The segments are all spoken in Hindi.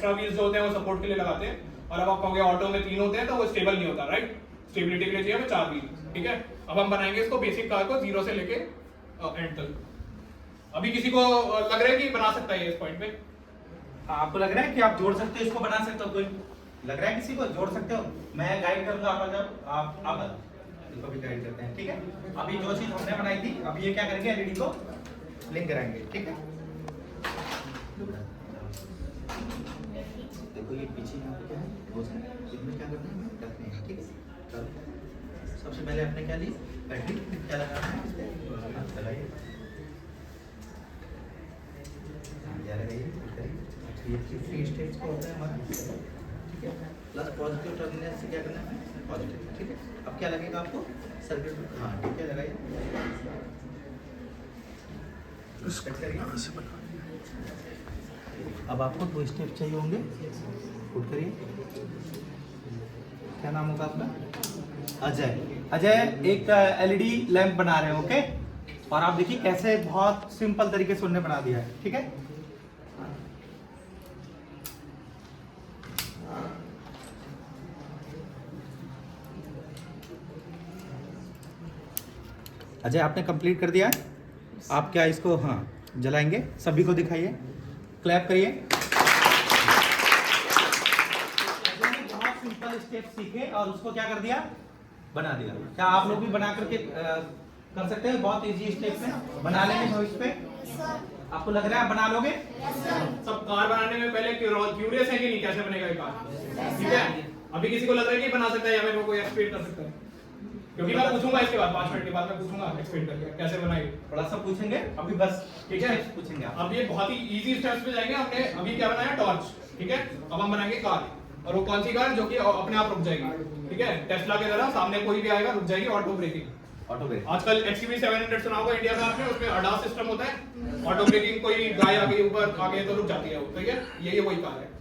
एक्स्ट्रा व्हील्स जो होते हैं वो सपोर्ट के लिए लगाते हैं, और अब आप कहोगे ऑटो में 3 होते हैं तो वो स्टेबल नहीं होता, राइट? स्टेबिलिटी के लिए चाहिए हमें 4 व्हील, ठीक है। अब हम बनाएंगे इसको बेसिक कार को 0 से लेके एंड तक। अभी किसी को लग रहा है कि बना सकता है इस पॉइंट पे? आपको लग रहा है कि आप जोड़ सकते हो, इसको बना सकते हो? कोई लग रहा है किसी को जोड़ सकते हो? मैं गाइड करूंगा आप, जब आप इसको भी गाइड करते हैं, ठीक है। अभी जो चीज हमने बनाई थी, अब ये क्या करेंगे, एलईडी को लिंक कराएंगे, ठीक है। देखो ये पीछे यहाँ पे क्या है, इसमें क्या करते हैं, रखते हैं, ठीक है। सबसे पहले आपने क्या ली, बैटरी क्या लगाना है, लगाइए, क्या लगाइए, ये 3 स्टेप्स का होता है हमारा, ठीक है। प्लस पॉजिटिव टर्मिनल से क्या करना है, पॉजिटिव, ठीक है। अब क्या लगेगा आपको, सर्किट, हाँ ठीक है, लगाइए, अब आपको 2 स्टेप चाहिए होंगे, पुट करिए। क्या नाम होगा आपका? अजय। अजय एक एलईडी लैंप बना रहे हैं, ओके। और आप देखिए कैसे बहुत सिंपल तरीके से उन्होंने बना दिया है, ठीक है। अजय आपने कंप्लीट कर दिया है? आप क्या इसको हाँ जलाएंगे, सभी को दिखाइए, क्लैप करिए। बहुत सिंपल स्टेप सीखे और उसको क्या कर दिया, बना दिया। क्या आप लोग भी बना करके कर सकते हैं? बहुत इजी स्टेप में बना लेंगे भविष्य पे। आपको लग रहा है आप बना लोगे? सब कार बनाने में पहले क्यूरियस है कि नहीं कैसे बनेगा ये कार, ठीक है। अभी किसी को लग रहा है कि बना सकता है या मेरे को कोई एक्सप्लेन कर सकता है? क्योंकि मैं पूछूंगा इसके बाद 5 मिनट के बाद मैं पूछूंगा एक्सप्लेन करके कैसे बनाएंगे, थोड़ा सा पूछेंगे अभी बस, ठीक है। पूछेंगे आप। अब ये बहुत ही इजी स्टेप्स पे जाएंगे। हमने अभी क्या बनाया, टॉर्च, ठीक है। अब हम बनाएंगे कार, और वो कौन सी कार, जो कि अपने आप रुक जाएगी, ठीक है। टेस्ला के तरह सामने कोई भी आएगा रुक जाएगी, ऑटो ब्रेकिंग। ऑटो ब्रेक आजकल XUV 700 सुना होगा इंडिया का आपने, उसमें ADAS सिस्टम होता है, ऑटो ब्रेकिंग। कोई गाय आ गई ऊपर आ गई तो रुक जाती है वो, ठीक है। ये वही कार है।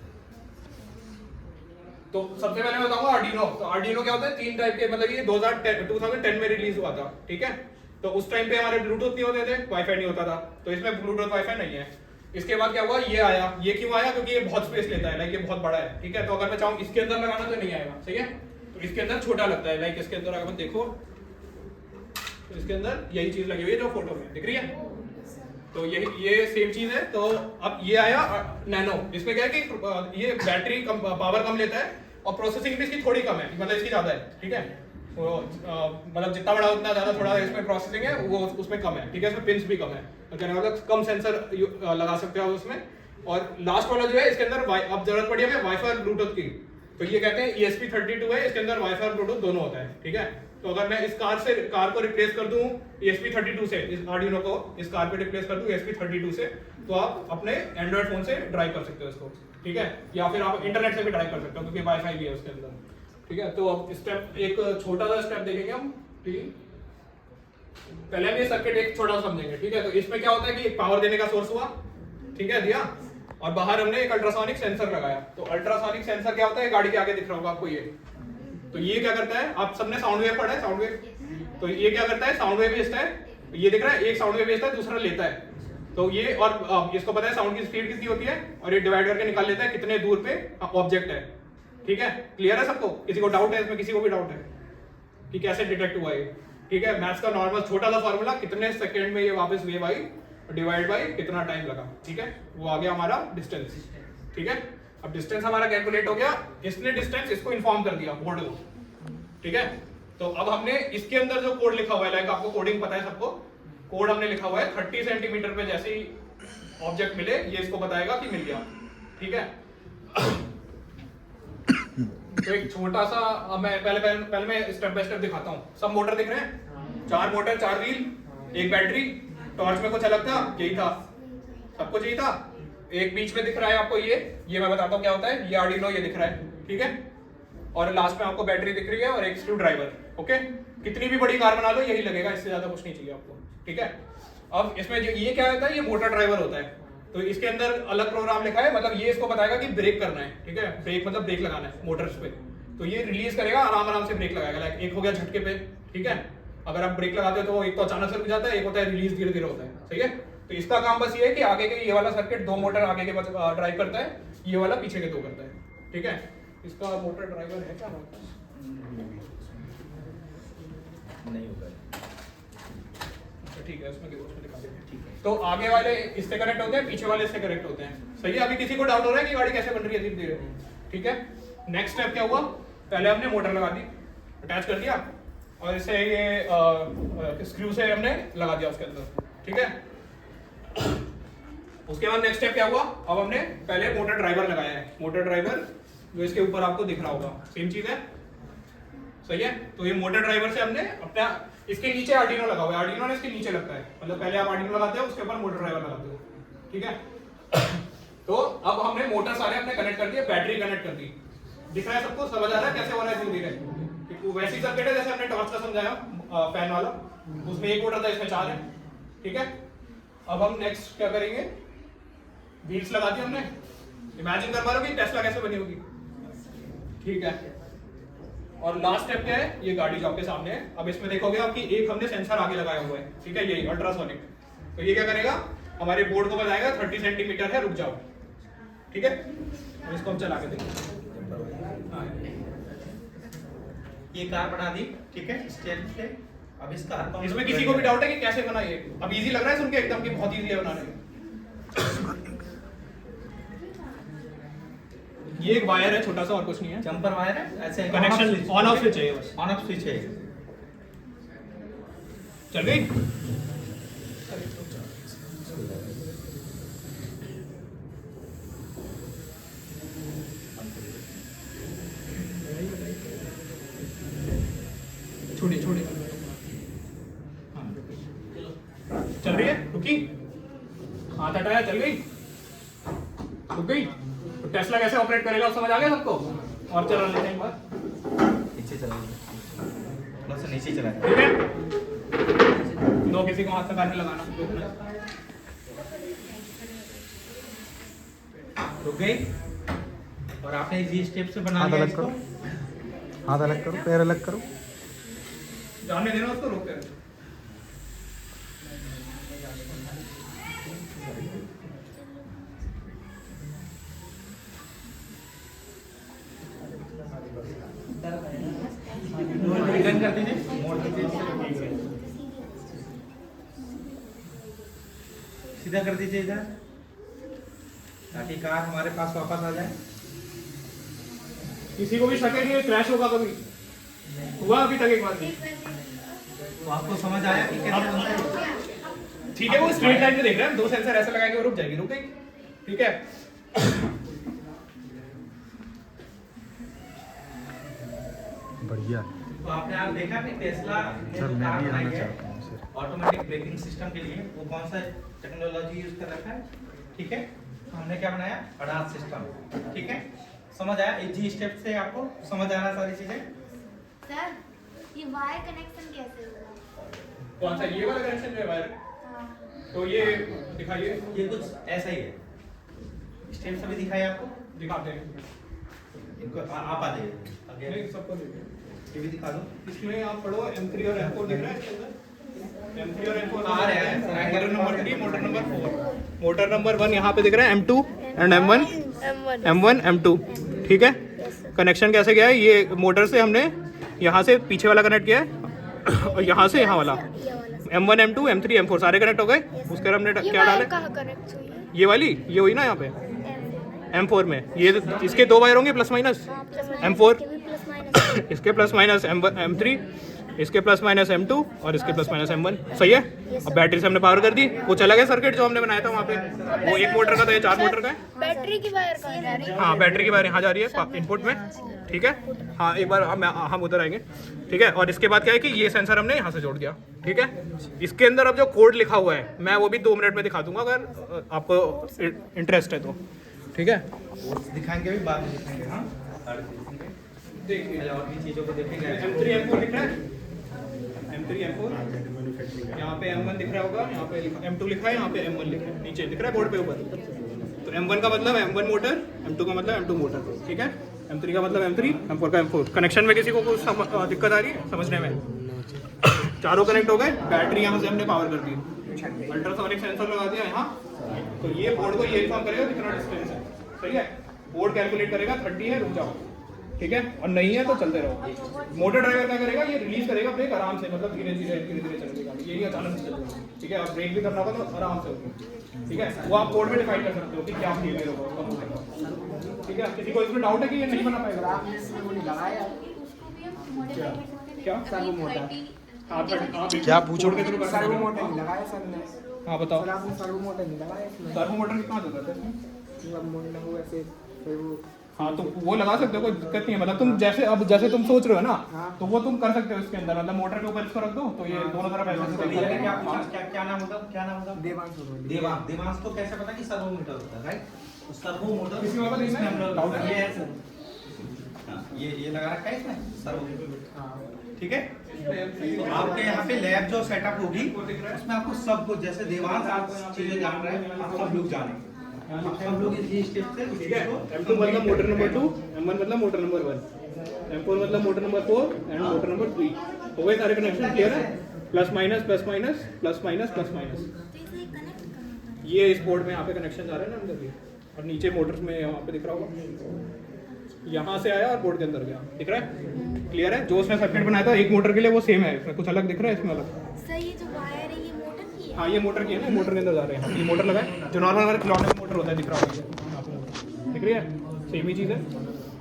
तो सबसे पहले मैं बताऊंगा आर्डिनो। तो आर्डिनो क्या होता है, 3 टाइप के, मतलब ये 2010 में रिलीज हुआ था, ठीक है। तो उस टाइम पे हमारे ब्लूटूथ नहीं होते थे, वाईफाई नहीं होता था, तो इसमें ब्लूटूथ वाईफाई नहीं है। इसके बाद क्या हुआ, ये आया। ये क्यों आया, क्योंकि ये बहुत स्पेस लेता है, लाइक ये बहुत बड़ा है, ठीक है। तो अगर मैं चाहूँ इसके अंदर लगाना तो नहीं आएगा, सही है। तो इसके अंदर छोटा लगता है, लाइक इसके अंदर अगर देखो तो इसके अंदर यही चीज लगी हुई है जो फोटो में दिख रही है। तो ये सेम चीज है। तो अब ये आया नैनो। इसमें क्या है कि ये बैटरी पावर कम लेता है और प्रोसेसिंग भी इसकी थोड़ी कम है, मतलब इसकी ज्यादा है, ठीक है। तो मतलब जितना बड़ा उतना ज्यादा थोड़ा इसमें प्रोसेसिंग है, वो उसमें कम है, ठीक है। इसमें पिंस भी कम है, तो कहने मतलब कम सेंसर लगा सकते हो उसमें। और लास्ट वाला जो है, इसके अंदर अब जरूरत पड़ी हमें वाईफाई और ब्लूटूथ की, तो ये कहते हैं ESP32 है। इसके अंदर वाईफाई और ब्लूटूथ दोनों होता है, ठीक है। तो अगर मैं इस कार को रिप्लेस कर दूं ESP32 से, इस आर्डिनो को इस कार पे रिप्लेस कर दूं ESP32 से, तो आप अपने एंड्रॉइड फोन से ड्राइव कर सकते हो इसको, ठीक है। या फिर आप इंटरनेट से भी ड्राइव कर सकते हो, क्योंकि वाईफाई भी है उसके अंदर, ठीक है। तो अब स्टेप, एक छोटा सा स्टेप देखेंगे हम, ठीक है। पहले हम ये सर्किट एक छोटा सा समझेंगे, ठीक है। तो इसमें क्या होता है कि पावर देने का सोर्स हुआ, ठीक है, दिया, और बाहर हमने एक अल्ट्रासोनिक सेंसर लगाया। तो अल्ट्रासोनिक सेंसर क्या होता है, गाड़ी के आगे दिख रहा होगा आपको ये। तो ये क्या करता है, आप सबने साउंड वेव पढ़ा है, साउंड वेव। तो ये क्या करता है, साउंड वेव भेजता है, ये दिख रहा है, एक साउंड वेव भेजता है, दूसरा लेता है। तो ये, और इसको पता है साउंड की स्पीड कितनी होती है, और ये डिवाइड करके निकाल लेता है कितने दूर पे ऑब्जेक्ट है, ठीक है। क्लियर है सबको? किसी को डाउट है इसमें? किसी को भी डाउट है कि कैसे डिटेक्ट हुआ ये, ठीक है। मैथ्स का नॉर्मल छोटा सा फॉर्मूला, कितने सेकंड में ये वापस वेव आई, डिवाइड बाय कितना टाइम लगा, ठीक है। वो आ गया हमारा डिस्टेंस, ठीक है। अब डिस्टेंस हमारा कैलकुलेट हो गया, इसने डिस्टेंस इसको इन्फॉर्म कर दिया बोर्ड को, ठीक है। तो अब हमने इसके अंदर जो कोड लिखा हुआ है, लाइक आपको कोडिंग पता है सबको, कोड हमने लिखा हुआ है 30 सेंटीमीटर पे जैसे ही ऑब्जेक्ट मिले ये इसको बताएगा कि मिल गया, ठीक है। तो एक छोटा सा, अब मैं पहले मैं स्टेप बाय स्टेप दिखाता हूँ। सब मोटर दिख रहे हैं, 4 मोटर, 4 व्हील, 1 बैटरी। टॉर्च में कुछ अलग था, यही था, सबको यही था। एक बीच में दिख रहा है आपको ये मैं बताता हूँ क्या होता है। ये आर्डिनो ये दिख रहा है, ठीक है। और लास्ट में आपको बैटरी दिख रही है और एक स्क्रू ड्राइवर, ओके। कितनी भी बड़ी कार बना लो यही लगेगा, इससे ज्यादा कुछ नहीं चाहिए आपको, ठीक है। अब इसमें ये क्या होता है, ये मोटर ड्राइवर होता है। तो इसके अंदर अलग प्रोग्राम लिखा है, मतलब ये इसको बताएगा कि ब्रेक करना है, ठीक है। ब्रेक मतलब ब्रेक लगाना है मोटर्स पे। तो ये रिलीज करेगा, आराम से ब्रेक लगाएगा। लाइक एक हो गया झटके पे, ठीक है। अगर आप ब्रेक लगाते हो तो एक तो अचानक से रुक जाता है, एक होता है रिलीज धीरे धीरे होता है, सही है। तो इसका काम बस ये है कि आगे के ये वाला सर्किट 2 मोटर आगे के ड्राइव करता है, ये वाला पीछे के 2 करता है, ठीक है। इसका मोटर ड्राइवर है क्या हमारे पास? नहीं होगा। ठीक है, उसमें उसमें दिखा देंगे। ठीक है। तो आगे वाले इससे कनेक्ट होते हैं, पीछे वाले इससे कनेक्ट होते हैं, सही है। अभी किसी को डाउट हो रहा है कि गाड़ी कैसे बन रही है धीरे धीरे, ठीक है। नेक्स्ट स्टेप क्या हुआ, पहले हमने मोटर लगा दी, अटैच कर दिया, और इसे ये स्क्रू से हमने लगा दिया उसके अंदर, ठीक है। उसके बाद नेक्स्ट स्टेप क्या हुआ, अब हमने पहले मोटर ड्राइवर लगाया है, मोटर ड्राइवर जो इसके ऊपर आपको दिख रहा होगा, सेम चीज है, सही है। तो ये मोटर ड्राइवर से हमने अपना, इसके नीचे आर्डिनो लगा हुआ है, आर्डिनो ने इसके नीचे लगता है, मतलब पहले आप आर्डिनो लगाते हो, उसके ऊपर मोटर ड्राइवर लगाते हो, ठीक है। तो अब हमने मोटर सारे अपने कनेक्ट कर दिए, बैटरी कनेक्ट कर दी, दिख रहा है सबको, समझ आ रहा है कैसे हो रहा है धीरे धीरे। वैसी सर्किट है जैसे हमने टॉर्च का समझाया, फैन वाला, उसमें 1 मोटर था, इसमें 4 है, ठीक है। अब हम नेक्स्ट क्या करेंगे, व्हील्स लगा दी हमने, इमेजिन कर पा रहे हो कि टेस्ला कैसे बनी होगी, ठीक है। और लास्ट स्टेप क्या है, ये गाड़ी जो आपके सामने है, अब इसमें देखोगे आपकी एक हमने सेंसर आगे लगाया हुआ है, ठीक है, ये अल्ट्रासोनिक। तो ये क्या करेगा, हमारे बोर्ड को बताएगा 30 सेंटीमीटर है, रुक जाओ, ठीक है। और इसको हम चला के देखेंगे। ये कार बना दी, ठीक है, स्टेप से। अब इसका इसमें किसी को भी डाउट है कि कैसे बना ये, अब इजी लग रहा है सुन के एकदम कि बहुत इजी है बनाने में। ये एक वायर है छोटा सा, और कुछ नहीं है, जंपर वायर है, ऐसे कनेक्शन ऑन ऑफ स्विच है, बस ऑन ऑफ स्विच है। चल गई। छोड़िए छोड़िए, चल रही है, रुकी, हाथ हटाया, चल गई, रुक गई। तो टेस्ला कैसे ऑपरेट करेगा समझ आ गया सबको। और चला लेते हैं एक बार, नीचे चला, बस नीचे चला, ठीक है। दो किसी को हाथ में करने लगाना, रुक गई। और आपने इसी स्टेप से बना लिया इसको। हाथ अलग करो, पैर अलग करो, जाने देना उसको, रोकते रहो। रिटर्न कर दीजिए, मोड़ दीजिए, सीधा कर दीजिए इधर, ताकि कार हमारे पास वापस आ जाए। किसी को भी शक है कि ये क्रैश होगा कभी, हुआ अभी तक एक बार भी? तो आपको समझ आया कि कैसे बनता है? ठीक है, वो स्ट्रेट लाइन में देख रहे हैं, 2 सेंसर ऐसे लगाएंगे वो रुक जाएगी, रुक गई, ठीक है। बढ़िया। तो आपने आप देखा कि टेस्ला सर मैं भी आना चाहता हूँ सर। ऑटोमेटिक ब्रेकिंग सिस्टम के लिए वो कौन सा टेक्नोलॉजी यूज कर रखा है, ठीक है। तो हमने क्या बनाया, ADAS सिस्टम, ठीक है। समझ आया, इजी स्टेप से आपको समझ आ रहा सारी चीजें। सर ये वायर कनेक्शन कैसे होगा? कौन सा, ये वाला कनेक्शन जो है वायर, हाँ। तो ये दिखाइए, ये कुछ ऐसा ही है, स्टेप सभी दिखाए आपको, दिखाते हैं। इनको आप आ जाइए आगे, नहीं, सबको देखिए। ये भी दिखा दो। इसमें आप पढ़ो M3 और M4 दिख रहा है इसके अंदर, M3 और M4 आ रहे हैं। Motor number 3, motor number 4, motor number 1 यहाँ पे दिख रहा है, M2 एंड M1, M2, ठीक है। कनेक्शन कैसे गया है, ये मोटर से हमने यहाँ से पीछे वाला कनेक्ट किया है, और यहाँ से यहाँ वाला M1, M2, M3, M4 सारे कनेक्ट हो गए। उसके बाद हमने क्या डाला, कहाँ कनेक्ट हुई है? ये वाली, ये हुई ना यहाँ पे M4 में, ये इसके 2 वायर होंगे प्लस माइनस, M4 इसके प्लस माइनस M3, इसके प्लस माइनस M2 और इसके प्लस माइनस M1, सही है। अब बैटरी से हमने पावर कर दी, वो चला गया सर्किट जो हमने बनाया था वहाँ पे, वो 1 मोटर का था, ये 4 मोटर का है। बैटरी की वायर कहाँ जा रही है? हाँ, बैटरी की वायर यहाँ जा रही है इनपुट में, ठीक है। हाँ, एक बार हम उधर आएंगे, ठीक है। और इसके बाद क्या है कि ये सेंसर हमने यहाँ से जोड़ दिया, ठीक है। इसके अंदर अब जो कोड लिखा हुआ है मैं वो भी 2 मिनट में दिखा दूंगा अगर आपको इंटरेस्ट है तो, ठीक है। दिखाएंगे भी, बाद में दिखाएंगे। हाँ, देखिए पहले और भी चीजों को देखेंगे। M3 M4 दिख रहा है, M3 M4, यहाँ पे M1 दिख रहा होगा, यहाँ पे M2 लिखा है, यहाँ पे M1 लिखा है, नीचे दिख रहा है बोर्ड पे ऊपर। तो M1 का मतलब M1 मोटर, M2 का मतलब M2 मोटर, ठीक है। M3 का मतलब M3, M4 का M4। कनेक्शन में किसी को कुछ दिक्कत आ रही है समझने में? चारों कनेक्ट हो गए, बैटरी यहाँ से हमने पावर कर दी, अल्ट्रासोनिक सेंसर लगा दिया यहाँ, तो ये बोर्ड को ये इन्फॉर्म करेगा कितना डिस्टेंस है, सही है। बोर्ड कैलकुलेट करेगा 30 है, रुक जाओ, ठीक है, और नहीं है तो चलते रहो। मोटर ड्राइवर क्या करेगा, ये रिलीज करेगा ब्रेक आराम से, मतलब धीरे धीरे चलेगी गाड़ी, ये नहीं अचानक से चलेगी, ठीक है। और ब्रेक भी करना होगा तो आराम से होगी, ठीक है। वो आप कोड में डिफाइन कर सकते हो कि क्या बिहेवियर होगा उसका मोटर का, ठीक है। किसी को इसमें डाउट है कि ये नहीं बना पाएगा? क्या क्या पूछो? सर्वो मोटर नहीं लगाया सर ने। हाँ बताओ। सर आपने सर्वो मोटर नहीं लगाया इसमें। सर्वो मोटर की कहाँ जरूरत है इसमें? मतलब मोड़ना हुआ ऐसे फिर वो हाँ तो वो लगा सकते हो, कोई दिक्कत नहीं है। मतलब तुम जैसे अब जैसे तुम सोच रहे हो ना, हाँ। तो वो तुम कर सकते हो इसके अंदर, मतलब मोटर के ऊपर इसको रख दो तो ये दोनों तरफ ऐसे तो चलेगा। भैया क्या पूछा, क्या नाम होगा, क्या नाम होगा? देवांश हो गया। देवांश। देवांश को कैसे पता कि सर्वो मोटर होता है, राइट? तो सर्वो मोटर किसी को पता इसमें हम लोग डाउट ये है सर। हाँ, ये लगा रखा है इसमें सर्वो, हाँ ठीक है। तो आपके यहाँ पे लैब जो सेटअप होगी उसमें आपको सब कुछ, जैसे देवांश आप चीजें जान रहे हैं, आप सब लोग जानेंगे, आप सब लोग इस स्टेप से उस ठीक है। चीज को M2 मतलब मोटर नंबर 2, M1 मतलब मोटर नंबर 1, M4 मतलब motor number 4 and motor number 3। हो गए सारे कनेक्शन क्लियर है? Plus minus plus minus plus minus plus minus, तो इसे कनेक्ट करना पड़ेगा। ये इस बोर्ड में यहाँ पे कनेक्शन आ रहे हैं ना अंदर के, और नीचे मोटर्स में यहाँ पे दिख रहा होगा, यहाँ से आया और बोर्ड के अंदर गया, दिख रहा है? क्लियर है? जो उसने सर्किट बनाया था एक मोटर के लिए वो सेम है, इसमें कुछ अलग दिख रहा है, इसमें अलग। सर ये जो वायर है ये मोटर की है? हाँ ये मोटर की है ना, मोटर के अंदर जा रहे हैं, ये मोटर लगा है जो नॉर्मल हमारे खिलौने में मोटर होता है, दिख रहा होगा आपको, दिख रही है? सेम ही चीज़ है।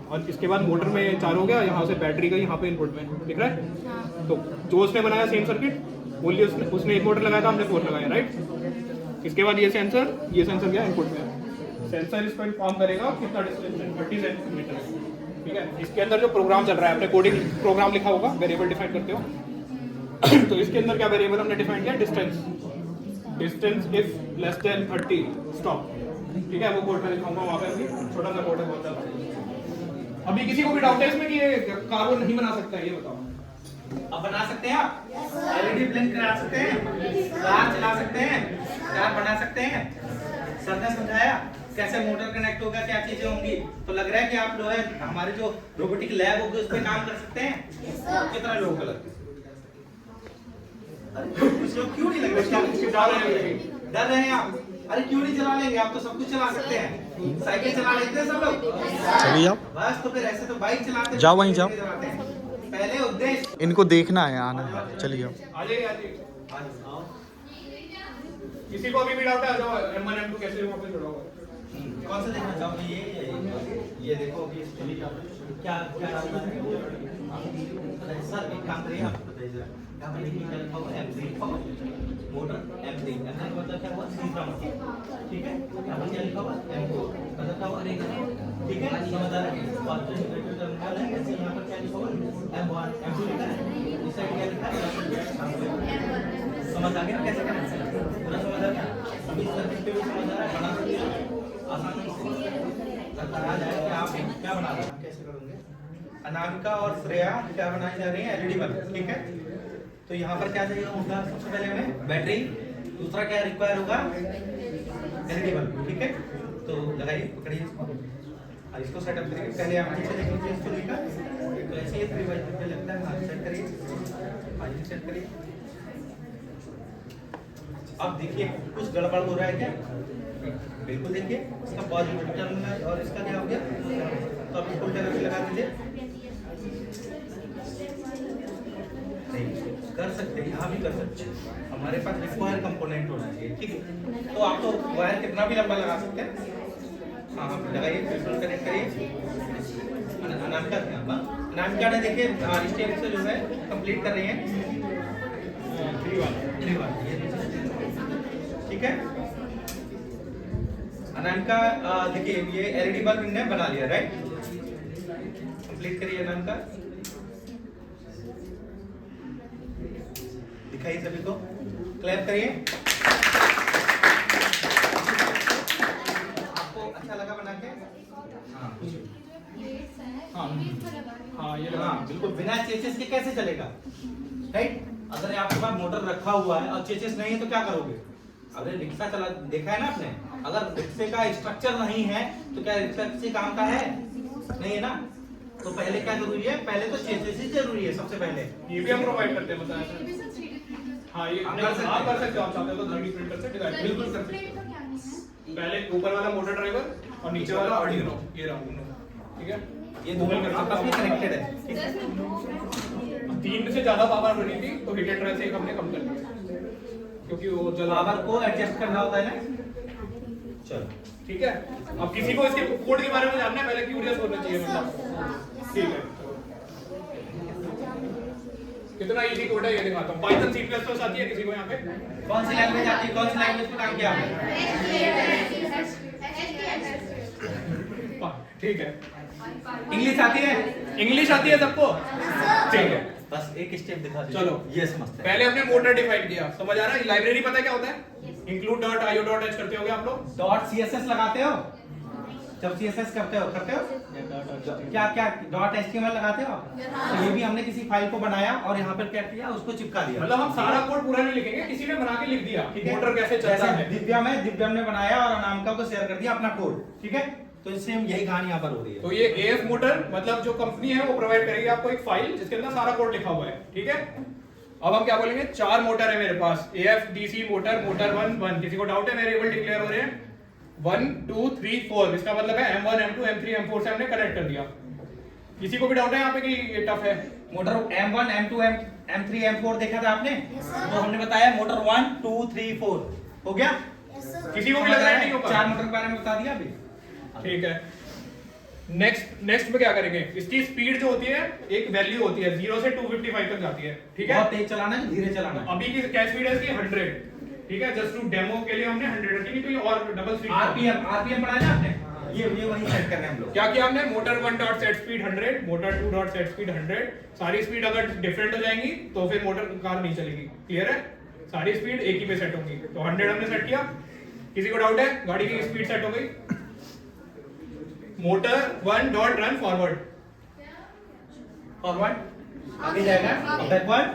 और इसके बाद मोटर में चार हो गया, यहाँ से बैटरी का यहाँ पे इनपुट में दिख रहा है। हाँ। तो जो उसने बनाया सेम सर्किट, बोलिए उसने एक मोटर लगाया था, हमने 4 लगाया, राइट? इसके बाद ये सेंसर गया इनपुट में, सेंसर इसको इन्फॉर्म करेगा कितना डिस्टेंस है, 30 सेंटीमीटर, ठीक है। इसके अंदर जो प्रोग्राम चल रहा है, आपने कोडिंग प्रोग्राम लिखा होगा, वेरिएबल डिफाइन करते हो तो इसके अंदर क्या वेरिएबल हमने डिफाइन किया, distance if less than 30 stop, ठीक है। वो कोड में लिखाऊंगा वहाँ पे, अभी छोटा सा कोड है, बहुत ज़्यादा। अभी किसी को भी डाउट है इसमें कि ये कार वो नहीं बना सकता है, ये बताओ। अब बना सकते हैं आप, एलईडी ब्लिंक करा सकते हैं, कार चला सकते हैं, कार बना सकते हैं। सर ने समझाया कैसे मोटर कनेक्ट होगा, क्या चीजें होंगी। तो लग रहा है कि आप जो है हमारे जो रोबोटिक लैब होगी उस पर काम कर सकते हैं। कितना लोगों को लगता है? कुछ लोग क्यों नहीं लग रहे, डर रहे हैं आप? अरे क्यों नहीं चला लेंगे, आप तो सब कुछ चला सकते हैं। साइकिल चला लेते हैं सब लोग, चलिए आप बस। तो फिर ऐसे तो बाइक चलाते, जाओ वहीं जाओ। पहले उद्देश्य। इनको देखना है, आना है, चलिए आप। आ जाइए, आ जाइए। किसी को अभी भी डाउट है, आ जाओ। M1 M2 कैसे वहाँ पे जुड़ा हुआ है? कौन सा देखना चाहोगे? ये देखो अभी इसके क्या क्या सर एक काम करिए, आप बताइए जरा क्या लिखा है? M3 मोटर M3 मतलब क्या हुआ? तीसरा मोटर, ठीक है। क्या लिखा हुआ? M4 मतलब क्या हुआ? ठीक है, समझदार है। और जो इंटीग्रेटेड टर्मिनल है, ऐसे यहाँ पर क्या लिखा हुआ? M1 M2 लिखा है, इस साइड क्या लिखा है? समझ आ गया कैसे करना है? पूरा समझ आ गया? अभी सर्किट पे भी समझ आ रहा है, बना सकते हैं आसानी से। बताया जाए कि आप क्या बना रहे हैं, कैसे करोगे? अनामिका और श्रेया क्या बनाई जा रही है? एलईडी बल्ब, ठीक है। तो यहाँ पर क्या चाहिए होगा? सबसे पहले हमें बैटरी, दूसरा क्या रिक्वायर होगा? एलईडी बल्ब, ठीक है। तो लगाइए, पकड़िए इसको और इसको सेटअप करिए। पहले आप नीचे देख लीजिए इसको लेकर, तो ऐसे ही 3x3 पे लगता है। हाथ सेट करिए, हाथ सेट करिए। अब देखिए कुछ गड़बड़ हो रहा है क्या? बिल्कुल देखिए, इसका पॉजिटिव टर्मिनल और इसका क्या हो गया? तो आप इसको उल्टा करके लगा दीजिए। कर सकते हैं, यहाँ भी कर सकते हैं। हमारे पास रिक्वायर कंपोनेंट होना चाहिए, ठीक है। तो आप तो वायर कितना भी लंबा लगा सकते हैं। हाँ लगाइए, बिल्कुल कनेक्ट करिए। अनामिका अनामिका ने देखिए स्टेप से जो है कंप्लीट कर रही है 3 ठीक है। अनामिका देखिए ये एलईडी बल्ब इनने बना लिया, राइट? कंप्लीट करिए अनामिका, दिखाइए सभी को, क्लैप करिए। आपको अच्छा लगा बना के? हाँ ये हाँ बिल्कुल, बिना चेसिस के कैसे चलेगा, राइट? अगर आपके पास मोटर रखा हुआ है और चेसिस नहीं है तो क्या करोगे? अगर रिक्शा चला देखा है ना आपने, अगर रिक्शे का स्ट्रक्चर नहीं है तो क्या रिक्शा किसी काम का है? नहीं है ना। तो पहले क्या जरूरी है? पहले तो चेसिस ही जरूरी है सबसे पहले। ये भी हम प्रोवाइड करते हैं, बताया। हाँ ये कर सकते हो, आप चाहते हो तो 3D प्रिंट कर सकते हैं, बिल्कुल कर सकते हो। पहले ऊपर वाला मोटर ड्राइवर और नीचे वाला आर्डिनो, ये रहा उनो, ठीक है। ये दोनों आपस में कनेक्टेड है, ठीक है। 3 से ज्यादा पावर बनी थी तो हिट एंड रन से हमने कम कर दिया, क्योंकि वो जला पावर को एडजस्ट करना होता है ना। चलो ठीक है। अब किसी को इसके कोड के बारे में जानना है, पहले क्यूरियस होना चाहिए मतलब, ठीक है। कितना इजी कोड है ये दिखाता हूँ। पाइथन C++ आती है किसी को यहाँ पे? कौन सी लैंग्वेज आती है, कौन सी लैंग्वेज पे काम किया आपने? ठीक है। इंग्लिश आती है? इंग्लिश आती है सबको? ठीक है। बस एक स्टेप दिखा दीजिए। चलो ये समझते हैं। पहले हमने मोटर डिफाइन किया, समझ आ रहा है? लाइब्रेरी पता है क्या होता है? Include dot IO dot H करते होगे आप लोग? डॉट CSS लगाते हो जब CSS करते हो क्या क्या डॉट HTML लगाते हो आप? तो ये भी हमने किसी फाइल को बनाया और यहाँ पर क्या किया, उसको चिपका दिया। मतलब हम सारा कोड पूरा नहीं लिखेंगे, किसी ने बना के लिख दिया ठीक है? मोटर कैसे चलता है। दिव्यम ने बनाया और अनामिका को शेयर कर दिया अपना कोड, ठीक है। तो इससे यही कहानी यहाँ पर हो रही है। तो ये AF मोटर मतलब जो कंपनी है वो प्रोवाइड करेगी आपको एक फाइल जिसके अंदर सारा कोड लिखा हुआ है, ठीक है। अब हम क्या बोलेंगे, 4 मोटर है मेरे पास, AF DC मोटर, मोटर 1 किसी को डाउट है? वेरिएबल डिक्लेयर हो रहे हैं 1 2 3 4, इसका मतलब है M1 M2 M3 M4 से हमने कनेक्ट कर दिया। किसी को भी डाउट है यहाँ पे कि ये टफ है? Motor M1 M2 M3 M4 देखा था आपने? तो हमने बताया मोटर 1 2 3 4 हो गया। किसी को भी लग रहा है नहीं होगा? 4 मोटर के बारे में बता दिया अभी, ठीक है। नेक्स्ट में क्या करेंगे, इसकी स्पीड जो होती है एक वैल्यू होती है 0 से 255 तक जाती है, ठीक है। बहुत तेज चलाना है, धीरे चलाना है। अभी की क्या स्पीड है इसकी 100, ठीक है। जस्ट टू डेमो के लिए हमने 100 रखी, नहीं तो ये और डबल स्पीड। RPM पढ़ा है ना आपने? ये वही सेट करना है हम लोग। क्या किया हमने, motor 1 dot set speed 100, motor 2 dot set speed 100। सारी स्पीड अगर डिफरेंट हो जाएंगी तो फिर मोटर कार नहीं चलेगी, क्लियर है। सारी स्पीड एक ही पे सेट होंगी, तो 100 हमने सेट किया। किसी को डाउट है? गाड़ी की स्पीड सेट हो गई। मोटर 1 डॉट रन फॉरवर्ड आगे जाएगा, बैकवर्ड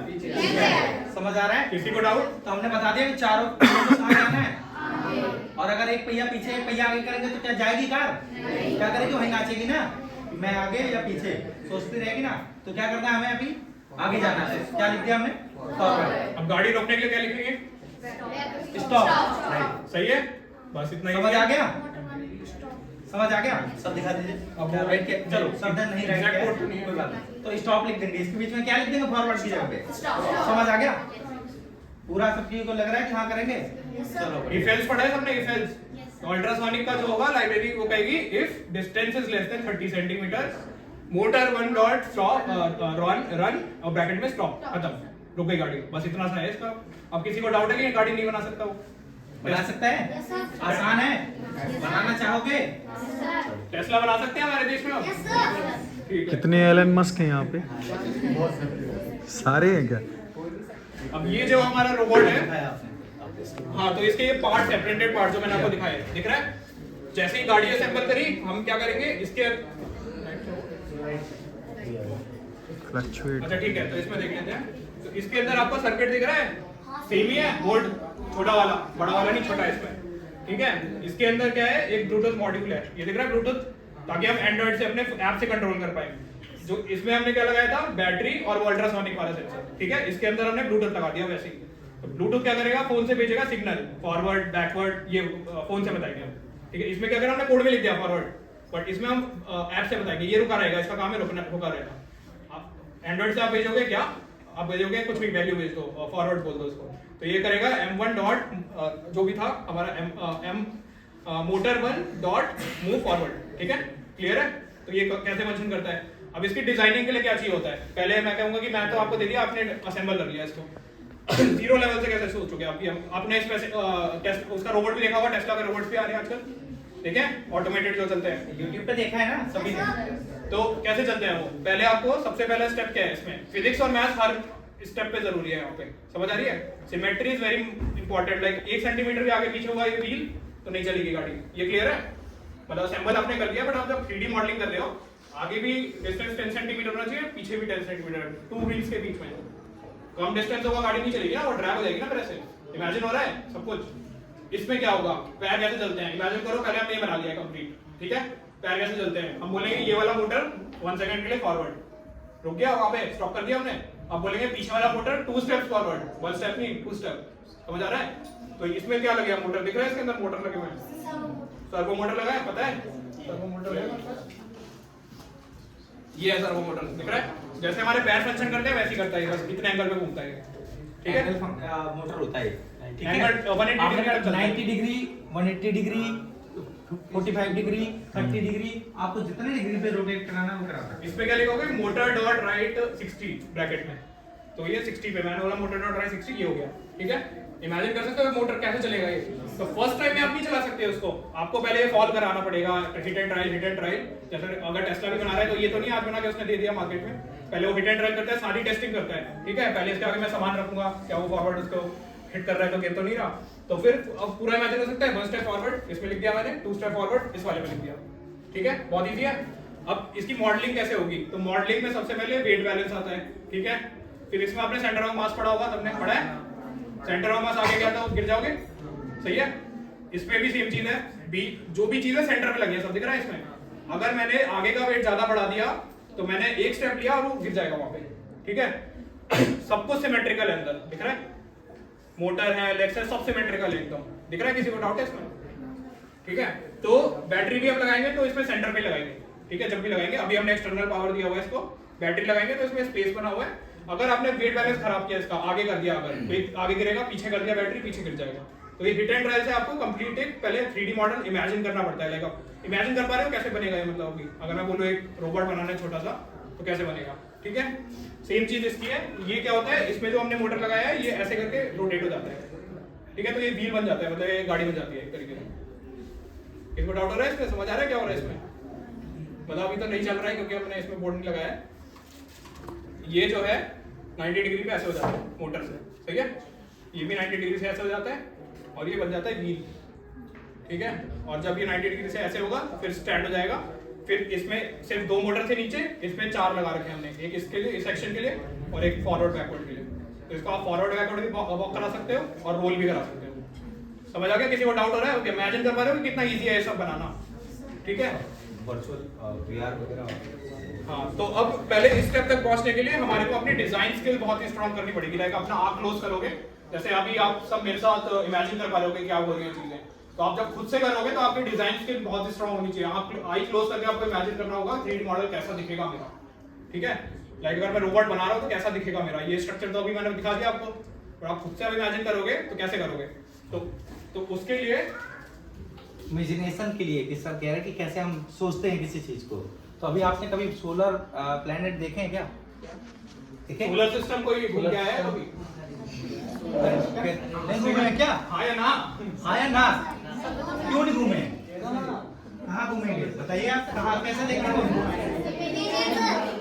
समझ आ रहा है? किसी को डाउट? तो हमने बता दिया कि चारों को आगे जाना है। और अगर एक पहिया पीछे एक पहिया आगे करेंगे तो क्या जाएगी कार? क्या करेगी? वहीं नाचेगी ना, मैं आगे या पीछे सोचती रहेगी ना। तो क्या करना है हमें, अभी आगे जाना है। क्या लिख दिया हमने? फॉरवर्ड। अब गाड़ी रोकने के लिए क्या लिखेंगे? स्टॉप। सही है, बस इतना ही। समझ आ गया? समझ आ गया? सब दिखा दीजिए। अब क्या बैठ के चलो, शब्द नहीं exact रहेगा code नहीं है। कोई बात नहीं। तो स्टॉप लिख देंगे, इसके बीच में क्या लिख देंगे? फॉरवर्ड की जगह पे। समझ आ गया? पूरा सब चीज को लग रहा है कि हाँ करेंगे। चलो इफ एल्स पढ़ा है सबने? इफ एल्स तो अल्ट्रासोनिक का जो होगा लाइब्रेरी वो कहेगी if distance is less than 30 centimetre motor 1 dot stop run और ब्रैकेट में स्टॉप, खत्म, रुक गई गाड़ी। बस इतना सा है इसका। अब किसी को डाउट है कि ये गाड़ी नहीं बना सकता वो? बना सकता है, आसान है। बनाना चाहोगे? टेस्ला बना सकते हैं हमारे देश में अब? ठीक है। कितने एलन मस्क हैं यहाँ पे? सारे हैं क्या? अब ये जो हमारा रोबोट है, दिखाया आपने। हाँ, तो इसके ये पार्ट है, प्रिंटेड पार्ट जो मैंने आपको दिखाए, दिख रहा है? जैसे ही गाड़ी असेंबल करी हम क्या करेंगे, इसके फ्लक्चुएट। अच्छा ठीक है, तो इसमें देख लेते हैं। तो इसके अंदर आपको सर्किट दिख रहा है, सेम ही है, बोर्ड छोटा वाला, बड़ा वाला नहीं, छोटा है इसमें, ठीक है। इसके अंदर क्या है, एक ब्लूटूथ मॉड्यूल है, ये दिख रहा है ब्लूटूथ, ताकि हम एंड्रॉइड से अपने ऐप से कंट्रोल कर पाए। जो इसमें हमने क्या लगाया था, बैटरी और वो अल्ट्रासोनिक वाला सेंसर, ठीक है। इसके अंदर हमने ब्लूटूथ लगा दिया वैसे ही। तो ब्लूटूथ क्या करेगा, फोन से भेजेगा सिग्नल, फॉरवर्ड बैकवर्ड, ये फोन से बताएंगे हम, ठीक है। इसमें क्या करें, हमने कोड में लिख दिया फॉरवर्ड, बट इसमें हम ऐप से बताएंगे ये रुका रहेगा, इसका काम है रुका रहेगा। एंड्रॉइड से आप भेजोगे क्या, आप भेजोगे कुछ भी वैल्यू भेज दो, फॉरवर्ड बोल दो उसको, तो ये करेगा M1 डॉट जो भी था हमारा मोटर 1 डॉट मूव फॉरवर्ड, ठीक है, क्लियर है। तो ये कैसे फंक्शन करता है। अब इसकी डिजाइनिंग के लिए क्या चाहिए होता है, पहले मैं कहूंगा कि मैं तो आपको दे दिया, आपने असेंबल कर लिया इसको। जीरो लेवल से कैसे सोचोगे आपने उसका रोबोट भी देखा होगा, टेस्ला के रोबोट्स भी आ रहे हैं आजकल, ठीक है, ऑटोमेटेड जो चलते हैं, YouTube पे देखा है ना सभी ने। तो कैसे चलते हैं वो। पहले आपको सबसे पहला स्टेप क्या है इसमें, फिजिक्स और मैथ्स हर स्टेप पे जरूरी है यहाँ पे, समझ आ रही है। Symmetry is very important, like 1 centimetre भी आगे पीछे होगा ये व्हील तो नहीं चलेगी गाड़ी, ये क्लियर है। मतलब असेंबल आपने कर दिया, बट आप जब 3D मॉडलिंग कर रहे हो, आगे भी डिस्टेंस 10 सेंटीमीटर होना चाहिए, पीछे भी 10 सेंटीमीटर, 2 व्हील्स के बीच में। कम डिस्टेंस होगा गाड़ी नहीं चलेगी ना, वो ड्रैग हो जाएगी ना। ऐसे इमेजिन हो रहा है सब कुछ। इसमें क्या होगा, पैर कैसे चलते हैं, इमेजिन करो, पहले हमने ये बना लिया कंप्लीट, ठीक है। पैर कैसे चलते हैं, हम बोलेंगे ये वाला मोटर 1 सेकंड के लिए फॉरवर्ड, रुक गया वहां पे, स्टॉप कर दिया हमने, अब बोलेंगे पीछे वाला मोटर 2 स्टेप्स फॉरवर्ड, 1 स्टेप नहीं 2 स्टेप। समझ आ रहा है? तो इसमें क्या लगे मोटर दिख रहा है, इसके अंदर मोटर लगे हुए हैं, सर्वो मोटर लगा है, पता है सर्वो मोटर है। ये है सर्वो मोटर, दिख रहा है? जैसे हमारे पैर फंक्शन करते हैं वैसे ही करता है, बस इतने एंगल पे घूमता है, ठीक है? मोटर होता है, ठीक है? एंगल 180 डिग्री तक चलता है। 90 डिग्री, 180 डिग्री, 45 डिग्री, 30 डिग्री, आपको जितने डिग्री पे रोटेट कराना है वो करा सकते हैं। इसमें क्या लिखोगे, मोटर डॉट राइट 60 ब्रैकेट में, तो ये 60 पे मैंने बोला मोटर डॉट राइट 60 ये हो गया, ठीक है? इमेजिन कर सकते हो मोटर कैसे चलेगा ये। तो फर्स्ट टाइम में आप नहीं चला सकते उसको, आपको पहले ये फॉल कराना पड़ेगा, हिट एंड ट्रायल। जैसे अगर टेस्ला भी बना रहा है तो ये तो नहीं आज बना के उसने दे दिया मार्केट में, पहले वो हिट एंड ट्रायल करता है, सारी टेस्टिंग करता है, ठीक है? पहले इसके आगे मैं सामान रखूंगा, क्या वो फॉरवर्ड उसको हिट कर रहा है तो गिर तो नहीं रहा। तो फिर अब पूरा इमेजिन कर सकते हैं, 1 स्टेप फॉरवर्ड इसमें लिख दिया मैंने, 2 स्टेप फॉरवर्ड इस वाले में लिख दिया, ठीक है? बहुत इजी है। अब इसकी मॉडलिंग कैसे होगी, तो मॉडलिंग में सबसे पहले वेट बैलेंस आता है, ठीक है? फिर इसमें आपने सेंटर ऑफ मास पढ़ा होगा, सबने पढ़ा है? सेंटर ऑफ मास आगे गया तो गिर जाओगे, सही है? इसमें भी सेम चीज है, जो भी चीज है सेंटर पे लगी है, सब दिख रहा है इसमें। अगर मैंने आगे का वेट ज्यादा बढ़ा दिया तो मैंने एक स्टेप लिया और वो गिर जाएगा वहां पे, ठीक है? सब कुछ सिमेट्रिकल है अंदर, दिख रहा है? मोटर है, लेग्स है, सब सिमेट्रिकल है एकदम, दिख रहा है? किसी को डाउट है इसमें? ठीक है? तो बैटरी भी हम लगाएंगे तो इसमें सेंटर पे लगाएंगे, ठीक है? जब भी लगाएंगे, अभी हमने एक्सटर्नल पावर दिया हुआ है इसको, बैटरी लगाएंगे तो इसमें स्पेस बना हुआ है। अगर आपने वेट बैलेंस खराब किया इसका, आगे कर दिया, अगर आगे गिरेगा, पीछे कर दिया बैटरी, पीछे गिर जाएगा। तो ये हिट एंड ट्रायल से आपको कंप्लीट एक पहले 3D मॉडल इमेजिन करना पड़ता है। लाइक आप इमेजिन कर पा रहे हो कैसे बनेगा ये, मतलब अभी अगर मैं बोलूं एक रोबोट बनाना है छोटा सा तो कैसे बनेगा, ठीक है? सेम चीज इसकी है। ये क्या होता है, इसमें जो हमने मोटर लगाया है ये ऐसे करके रोटेट हो जाता है, ठीक है? तो ये व्हील बन जाता है, मतलब ये गाड़ी बन जाती है एक तरीके से। इसमें डाउट हो रहा है इसमें? समझ आ रहा है क्या हो रहा है इसमें? मतलब अभी तो नहीं चल रहा है क्योंकि हमने इसमें बोर्ड नहीं लगाया है। ये जो है 90 डिग्री पे ऐसे हो जाता है मोटर से, सही है? ये भी 90 डिग्री से ऐसे हो जाता है और ये बन जाता है व्हील, ठीक है? और जब ये 90 डिग्री से ऐसे होगा फिर स्टैंड हो जाएगा। फिर इसमें सिर्फ 2 मोटर थे नीचे, इसमें 4 लगा रखे हमने, एक इसके लिए, इस सेक्शन के लिए, और एक फॉरवर्ड बैकवर्ड के लिए। तो इसको आप फॉरवर्ड बैकवर्ड भी वॉक करा सकते हो और रोल भी करा सकते हो। समझ आ गया? किसी को डाउट हो रहा है? ओके, इमेजिन कर पा रहे हो कि कितना इजी है ये सब बनाना, ठीक है? वर्चुअल VR वगैरह। हाँ, तो अब पहले इस स्टेप तक पहुंचने के लिए हमारे को अपनी डिजाइन स्किल बहुत ही स्ट्रांग करनी पड़ेगी। लाइक अपना आंख क्लोज करोगे, जैसे अभी आप सब मेरे साथ इमेजिन कर पा रहे हो कि क्या हो रही है चीजें, तो आप जब खुद से करोगे तो आपकी डिजाइन स्किल बहुत ही स्ट्रांग होनी चाहिए। आप आई क्लोज करके आपको इमेजिन करना होगा 3D मॉडल कैसा दिखेगा मेरा, ठीक है? लाइक अगर मैं रोबोट बना रहा हूँ तो कैसा दिखेगा मेरा, ये स्ट्रक्चर तो अभी मैंने दिखा दिया आपको, पर आप खुद से इमेजिन करोगे तो कैसे करोगे? तो उसके लिए इमेजिनेशन के लिए कि सर कह रहे हैं कि कैसे हम सोचते हैं किसी चीज को। तो अभी आपने कभी सोलर प्लैनेट देखे हैं क्या? ठीक है, सोलर सिस्टम कोई घूम के आया है कभी? नहीं घूमे हैं क्या? हाँ या ना? हाँ या ना? क्यों नहीं घूमे? कहाँ घूमेंगे बताइए आप, कहाँ कैसे देखेंगे?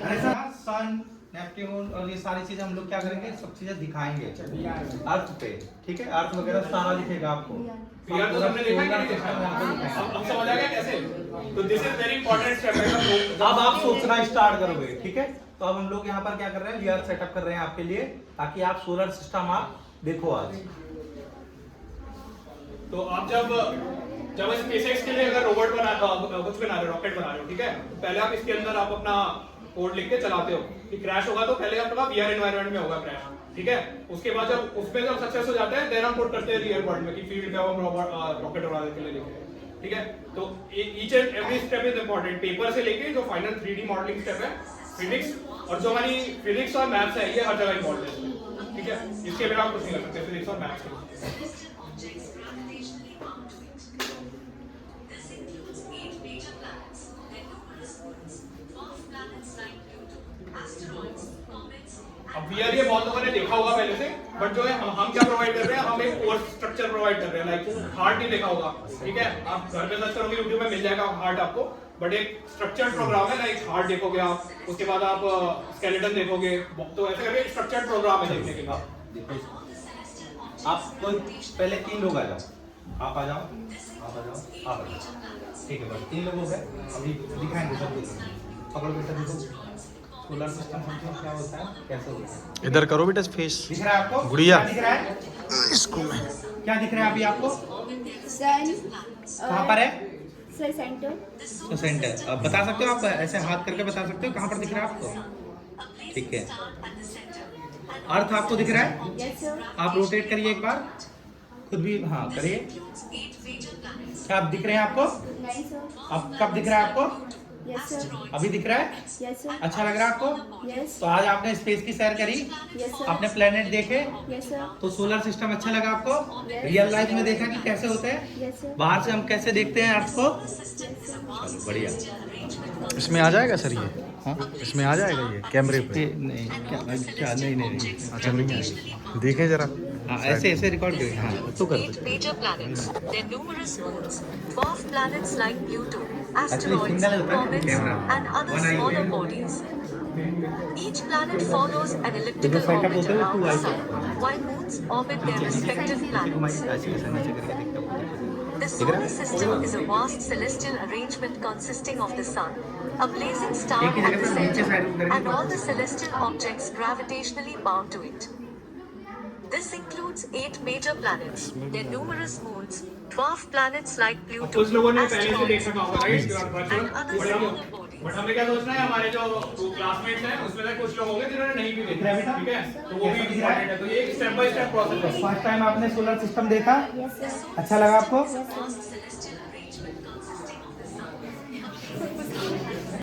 अरे सर सन, नेपट्यून और ये सारी चीजें हम लोग क्या करेंगे, सब चीजें दिखाएंगे अर्थ पे, ठीक है? अर्थ वगैरह सारा दिखेगा आपको। यार तो हमने देखा कि नहीं? अब समझ आ गया कैसे? तो this is very important step. अब आप सोचना स्टार्ट करोगे, ठीक है? तो अब हम लोग यहाँ पर क्या कर रहे हैं, VR सेटअप कर रहे हैं आपके लिए, ताकि आप सोलर सिस्टम आप देखो आज। तो आप जब SpaceX के लिए अगर रोबोट बना कुछ बना रहे हो, रॉकेट बना रहे हो, ठीक है? तो पहले आप इसके अंदर आप अपना कोड लिख के चलाते हो कि क्रैश होगा तो पहले आपका VR एनवायरनमेंट में होगा क्रैश, ठीक है? उसके बाद जब उसमें जब सक्सेस हो जाता है देन हम पुट करते हैं रियल वर्ल्ड में कि फील्ड पे हम रॉकेट उड़ाने के लिए लिखे, ठीक है? तो each and every step is important, paper से लेके जो फाइनल 3D मॉडलिंग स्टेप है, फिजिक्स और जो हमारी फिजिक्स और मैथ्स है ये हर जगह इंपॉर्टेंट है, ठीक है? इसके बिना आप कुछ नहीं कर सकते फिजिक्स और मैथ्स के। अब VR ये बहुत लोगों ने देखा होगा पहले से, बट जो है हम क्या प्रोवाइड कर रहे हैं, हम एक कोर्स स्ट्रक्चर प्रोवाइड कर रहे हैं। लाइक हार्ट नहीं देखा होगा, ठीक है? आप घर पे सर्च करोगे YouTube में मिल जाएगा हार्ट आपको, बट एक स्ट्रक्चर्ड प्रोग्राम है। लाइक हार्ट देखोगे आप, उसके बाद आप स्केलेटन देखोगे, तो ऐसे करके स्ट्रक्चर्ड प्रोग्राम है देखने के लिए। आप कोई पहले 3 लोग आ जाओ, आप आ जाओ, ठीक है? बस 3 लोग हो गए, अभी दिखाएंगे सब कुछ। पकड़ो बेटा, देखो सोलर सिस्टम समझो क्या होता है, कैसे होता है। इधर करो बेटा फेस दिख रहा है आपको? गुड़िया। क्या दिख रहा है? इसको मैं क्या दिख रहा है अभी आपको? सन कहाँ पर है? सेंटर तो सेंटर। अब बता सकते हो आप, ऐसे हाथ करके बता सकते हो कहाँ पर दिख रहा है आपको? ठीक है, अर्थ आपको दिख रहा है? Yes, sir. आप रोटेट करिए एक बार, खुद भी हाँ करिए। क्या आप दिख रहे हैं आपको? नहीं, sir. अब कब दिख रहा है आपको? Yes, sir. अभी दिख रहा है? Yes, sir. अच्छा लग रहा है आपको? Yes. तो आज आपने स्पेस की सैर करी, Yes, sir. आपने प्लेनेट देखे, Yes, sir. तो सोलर सिस्टम अच्छा लगा आपको? रियल लाइफ में देखा कि कैसे होते हैं? Yes, sir. बाहर से हम कैसे देखते हैं अर्थ को? चलो बढ़िया। इसमें आ जाएगा सर ये? हाँ इसमें आ जाएगा ये कैमरे पे? नहीं क्या नहीं अच्छा नहीं आएगा, देखें जरा। हाँ ऐसे ऐसे रिकॉर्ड करें। हाँ तो कर Eight major planets, their numerous moons, dwarf planets like Pluto, asteroids, single होता है comets, camera. and other One eye smaller view. bodies. Each planet follows an elliptical setup orbit होते हैं, around two the eyes Sun, while moons orbit their respective planets. The solar system is a vast celestial arrangement consisting of the Sun, a blazing star एक ही at जगह the पर नीचे center, side करके and all the celestial objects gravitationally bound to it. This includes 8 major planets, their numerous moons, dwarf planets like Pluto, कुछ लोगों ने पहले से देख asteroids, रखा होगा right comets, and other smaller bodies. But हमें क्या सोचना है, हमारे जो क्लासमेट्स हैं उसमें से कुछ लोग होंगे जिन्होंने नहीं भी देखा है, ठीक है, तो वो भी इम्पोर्टेंट है। तो ये एक स्टेप बाय स्टेप प्रोसेस है। फर्स्ट टाइम आपने सोलर सिस्टम देखा, Yes, sir. अच्छा लगा आपको? Vast celestial arrangement consisting of the Sun.